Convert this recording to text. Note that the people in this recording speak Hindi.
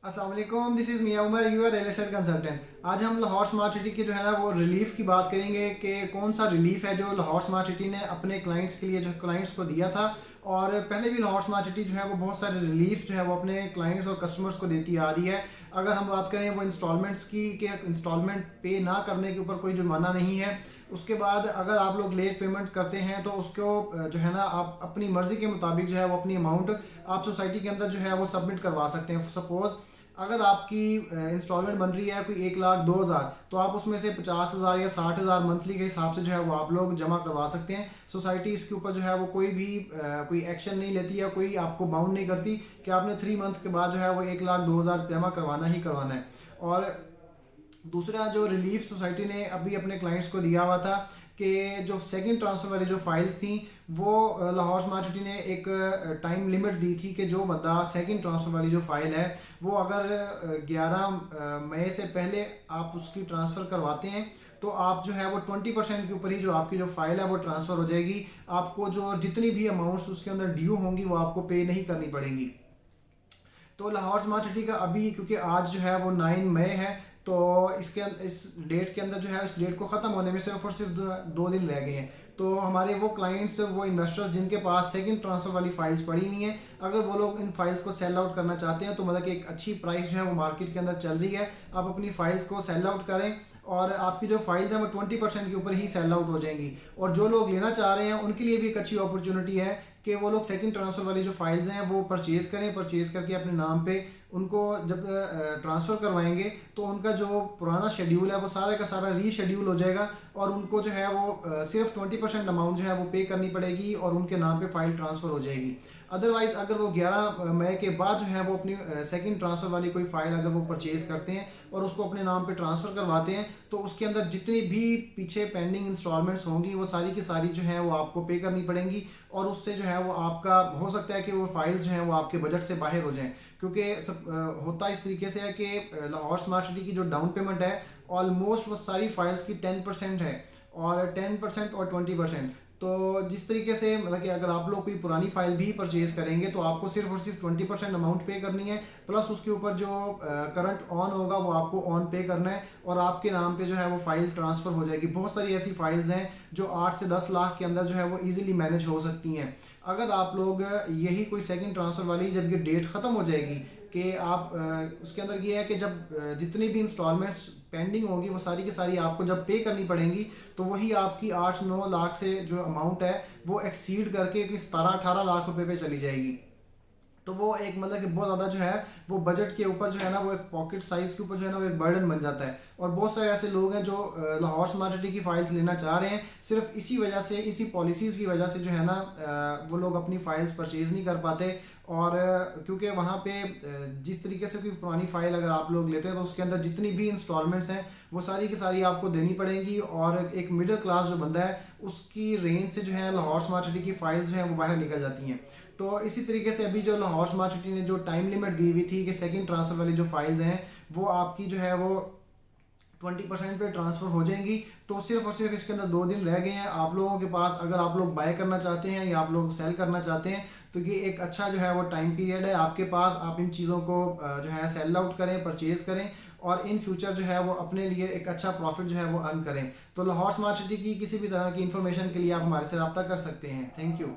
अस्सलाम वालेकुम, this is Mian Umar, your real estate consultant. आज हम लाहौर स्मार्ट सिटी की जो है ना वो रिलीफ की बात करेंगे कि कौन सा रिलीफ है जो लाहौर स्मार्ट सिटी ने अपने क्लाइंट्स के लिए जो क्लाइंट्स को दिया था। और पहले भी लाहौर स्मार्ट सिटी जो है वो बहुत सारे रिलीफ जो है वो अपने क्लाइंट्स और कस्टमर्स को देती आ रही है। अगर हम बात करें वो इंस्टॉलमेंट्स की कि इंस्टॉलमेंट पे ना करने के ऊपर कोई जुर्माना नहीं है। उसके बाद अगर आप लोग लेट पेमेंट करते हैं तो उसको जो है ना आप अपनी मर्ज़ी के मुताबिक जो है वो अपनी अमाउंट आप सोसाइटी के अंदर जो है वो सबमिट करवा सकते हैं। सपोज़ अगर आपकी इंस्टॉलमेंट बन रही है कोई 1,02,000, तो आप उसमें से 50,000 या 60,000 मंथली के हिसाब से जो है वो आप लोग जमा करवा सकते हैं। सोसाइटी इसके ऊपर जो है वो कोई एक्शन नहीं लेती या कोई आपको बाउंड नहीं करती कि आपने 3 मंथ के बाद जो है वो 1,02,000 जमा करवाना ही करवाना है। और दूसरा जो रिलीफ सोसाइटी ने अभी अपने क्लाइंट्स को दिया हुआ था कि जो सेकंड ट्रांसफ़र वाली जो फाइल्स थी वो लाहौर स्मार्ट सिटी ने एक टाइम लिमिट दी थी कि जो बंदा सेकंड ट्रांसफ़र वाली जो फाइल है वो अगर 11 मई से पहले आप उसकी ट्रांसफ़र करवाते हैं तो आप जो है वो 20% के ऊपर ही जो आपकी जो फाइल है वो ट्रांसफ़र हो जाएगी। आपको जो जितनी भी अमाउंट्स उसके अंदर ड्यू होंगी वो आपको पे नहीं करनी पड़ेंगी। तो लाहौर स्मार्ट सिटी का अभी क्योंकि आज जो है वो 9 मई है, तो इस डेट के अंदर जो है इस डेट को ख़त्म होने में सिर्फ और सिर्फ 2 दिन रह गए हैं। तो हमारे वो क्लाइंट्स वो इन्वेस्टर्स जिनके पास सेकंड ट्रांसफ़र वाली फाइल्स पड़ी नहीं है, अगर वो लोग इन फाइल्स को सेल आउट करना चाहते हैं तो मतलब कि एक अच्छी प्राइस जो है वो मार्केट के अंदर चल रही है, आप अपनी फाइल्स को सेल आउट करें और आपकी जो फाइल्स हैं वो 20% के ऊपर ही सेल आउट हो जाएंगी। और जो लोग लेना चाह रहे हैं उनके लिए भी एक अच्छी अपॉर्चुनिटी है कि वो लोग सेकंड ट्रांसफ़र वाली जो फाइल्स हैं वो परचेज़ करें। परचेज़ करके अपने नाम पे उनको जब ट्रांसफ़र करवाएंगे तो उनका जो पुराना शेड्यूल है वो सारा का सारा रीशेड्यूल हो जाएगा और उनको जो है वो सिर्फ 20% अमाउंट जो है वो पे करनी पड़ेगी और उनके नाम पे फाइल ट्रांसफ़र हो जाएगी। अदरवाइज़ अगर वो 11 मई के बाद जो है वो अपनी सेकंड ट्रांसफ़र वाली कोई फ़ाइल अगर वो परचेज़ करते हैं और उसको अपने नाम पे ट्रांसफ़र करवाते हैं तो उसके अंदर जितनी भी पीछे पेंडिंग इंस्टॉलमेंट्स होंगी वो सारी की सारी जो है वो आपको पे करनी पड़ेंगी। और उससे जो है वो आपका हो सकता है कि वो फाइल्स जो हैं वो आपके बजट से बाहर हो जाएं, क्योंकि होता इस तरीके से है कि लाहौर स्मार्ट सिटी की जो डाउन पेमेंट है ऑलमोस्ट वो सारी फाइल्स की 10% है और 10% और 20%। तो जिस तरीके से मतलब कि अगर आप लोग कोई पुरानी फाइल भी परचेज करेंगे तो आपको सिर्फ और सिर्फ 20% अमाउंट पे करनी है, प्लस उसके ऊपर जो करंट ऑन होगा वो आपको ऑन पे करना है और आपके नाम पे जो है वो फाइल ट्रांसफ़र हो जाएगी। बहुत सारी ऐसी फाइल्स हैं जो 8 से 10 लाख के अंदर जो है वो ईजिली मैनेज हो सकती हैं। अगर आप लोग यही कोई सेकंड ट्रांसफ़र वाली जब ये डेट ख़त्म हो जाएगी कि आप उसके अंदर ये है कि जब जितनी भी इंस्टॉलमेंट्स पेंडिंग होंगी वो सारी की सारी आपको जब पे करनी पड़ेंगी तो वही आपकी 8-9 लाख से जो अमाउंट है वो एक्सीड करके 17-18 लाख रुपए पे चली जाएगी। तो वो एक मतलब कि बहुत ज़्यादा जो है वो बजट के ऊपर जो है ना वो एक पॉकेट साइज़ के ऊपर जो है ना वो एक बर्डन बन जाता है। और बहुत सारे ऐसे लोग हैं जो लाहौर स्मार्ट सिटी की फाइल्स लेना चाह रहे हैं, सिर्फ इसी वजह से इसी पॉलिसीज़ की वजह से जो है ना वो लोग अपनी फाइल्स परचेज़ नहीं कर पाते। और क्योंकि वहाँ पे जिस तरीके से कोई पुरानी फाइल अगर आप लोग लेते हैं तो उसके अंदर जितनी भी इंस्टॉलमेंट्स हैं वो सारी की सारी आपको देनी पड़ेंगी और एक मिडिल क्लास जो बंदा है उसकी रेंज से जो है लाहौर स्मार्ट सिटी की फाइल्स जो हैं वो बाहर निकल जाती हैं। तो इसी तरीके से अभी जो लाहौर स्मार्ट सिटी ने जो टाइम लिमिट दी हुई थी कि सेकंड ट्रांसफ़र वाली जो फाइल्स हैं वो आपकी जो है वो 20% पे ट्रांसफ़र हो जाएंगी। तो सिर्फ और सिर्फ इसके अंदर 2 दिन रह गए हैं आप लोगों के पास। अगर आप लोग बाय करना चाहते हैं या आप लोग सेल करना चाहते हैं तो ये एक अच्छा जो है वो टाइम पीरियड है आपके पास। आप इन चीज़ों को जो है सेल आउट करें, परचेज़ करें और इन फ्यूचर जो है वो अपने लिए एक अच्छा प्रॉफिट जो है वो अर्न करें। तो लाहौर स्मार्ट सिटी की किसी भी तरह की इन्फॉर्मेशन के लिए आप हमारे से रब्ता कर सकते हैं। Thank you.